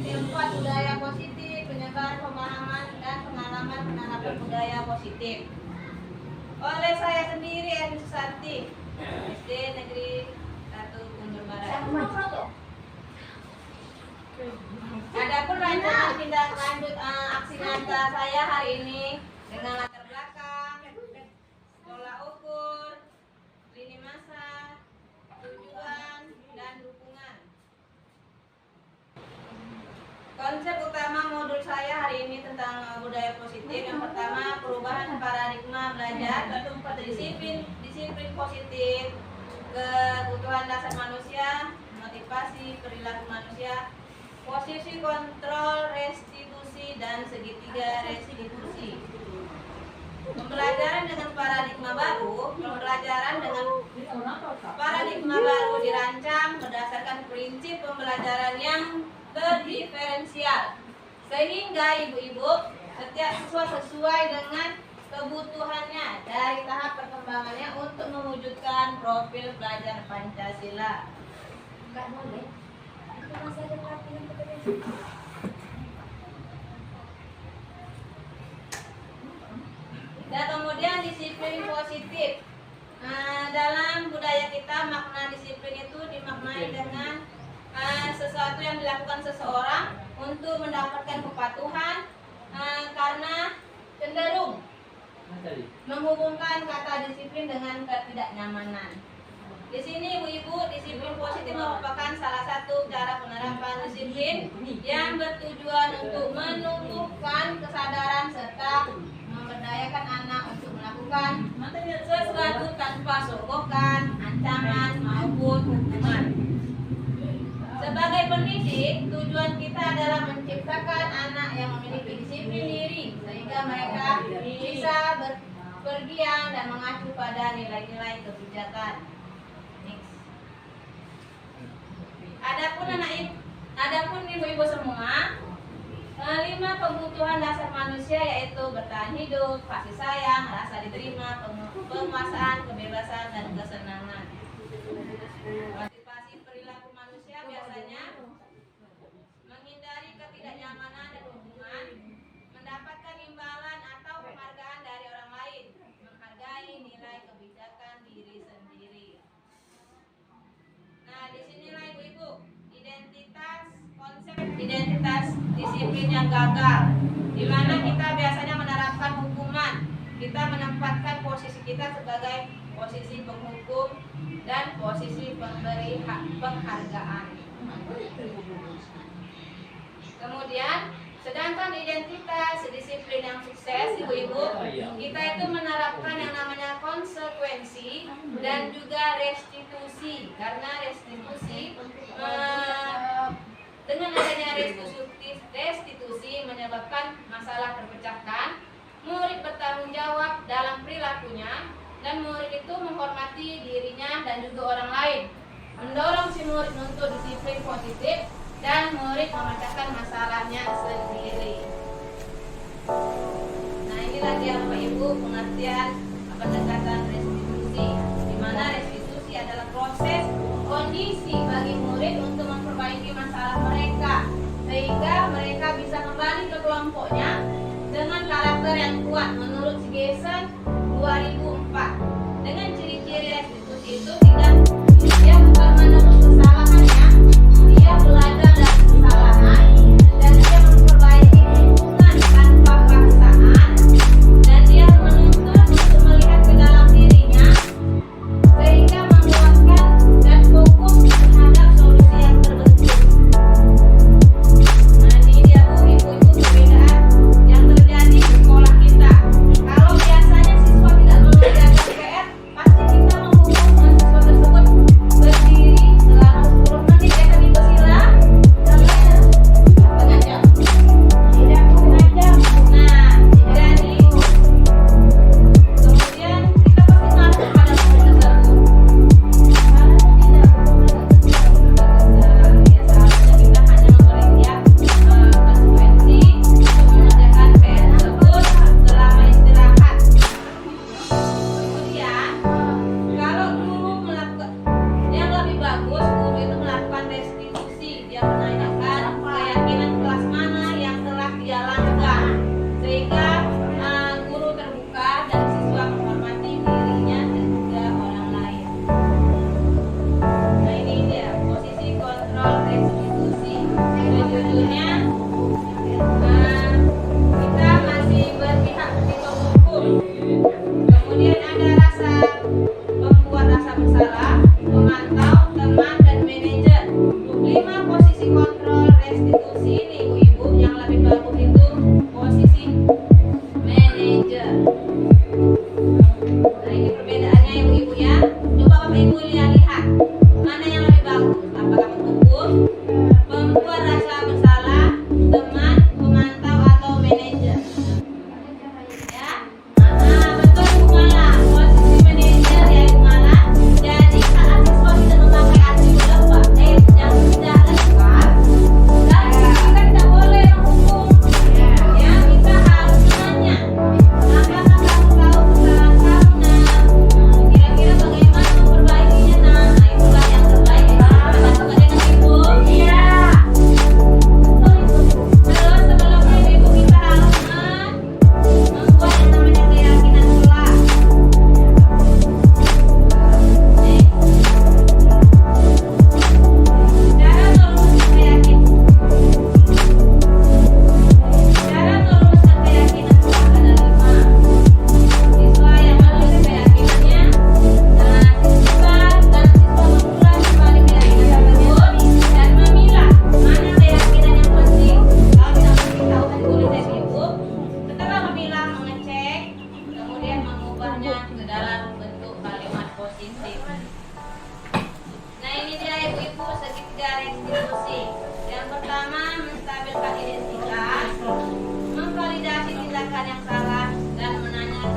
keempat, budaya positif, penyebar pemahaman dan pengalaman penerapan budaya positif. Oleh saya sendiri, Eni Susanti, SD Negeri 1 Guntur Barat. Adapun rancangan tindak lanjut aksi nyata saya hari ini dengan latar belakang, pola ukur, lini masa, tujuan, dan dukungan. Konsep utama modul saya hari ini tentang budaya positif. Yang pertama, perubahan paradigma belajar, disiplin positif, kebutuhan dasar manusia, motivasi perilaku manusia, posisi kontrol, restitusi, dan segitiga restitusi. Pembelajaran dengan paradigma baru dirancang berdasarkan prinsip pembelajaran yang berdiferensial, sehingga ibu-ibu setiap siswa sesuai dengan kebutuhannya dari tahap perkembangannya untuk mewujudkan profil pelajar Pancasila. Enggak boleh. Itu masih ada pelatihan Dan kemudian disiplin positif. Dalam budaya kita, makna disiplin itu dimaknai dengan sesuatu yang dilakukan seseorang untuk mendapatkan kepatuhan, karena cenderung menghubungkan kata disiplin dengan ketidaknyamanan. Di sini ibu-ibu, disiplin positif merupakan salah satu cara penerapan disiplin yang bertujuan untuk menumbuhkan kesadaran serta memberdayakan anak untuk melakukan sesuatu tanpa sogokan, ancaman maupun hukuman. Sebagai pendidik, tujuan kita adalah menciptakan anak yang memiliki disiplin diri sehingga mereka bisa berpergian dan mengacu pada nilai-nilai kebijakan. Adapun ibu-ibu semua, 5 kebutuhan dasar manusia yaitu bertahan hidup, kasih sayang, rasa diterima, penguasaan, kebebasan, dan kesenangan. Motivasi perilaku manusia biasanya menghindari ketidaknyamanan dan hubungan, mendapatkan imbalan atau penghargaan dari orang lain, menghargai nilai kebijakan diri sendiri. Nah, disinilah ibu-ibu konsep identitas disiplin yang gagal, di mana kita biasanya menerapkan hukuman, kita menempatkan posisi kita sebagai posisi penghukum dan posisi pemberi penghargaan. Kemudian, sedangkan identitas disiplin yang sukses, ibu-ibu, kita itu menerapkan yang namanya konsekuensi dan juga restitusi. Karena restitusi, dengan adanya restitusi menyebabkan masalah terpecahkan, murid bertanggung jawab dalam perilakunya, dan murid itu menghormati dirinya dan juga orang lain, mendorong si murid untuk disiplin positif, dan murid memecahkan masalahnya sendiri. Nah, inilah dia Bapak Ibu pengertian pendekatan restitusi, di mana restitusi adalah proses kondisi bagi murid untuk memperbaiki masalah mereka sehingga mereka bisa kembali ke kelompoknya dengan karakter yang kuat menurut Sigesen 2004. Dengan ciri-ciri restitusi itu dia bukan menebus kesalahannya, dia belajar dari kesalahan, dan dia memperbaiki hubungan tanpa paksaan, dan dia menuntut untuk melihat ke dalam dirinya sehingga menguatkan dan fokus terhadap solusi yang terbentuk. Nah, ini dia ibu-ibu perbedaan yang terjadi di sekolah kita. Kalau biasanya siswa tidak dalam bentuk kalimat positif. Nah ini dia ibu-ibu segitiga restitusi. Yang pertama, menstabilkan identitas, memvalidasi tindakan yang salah, dan menanyakan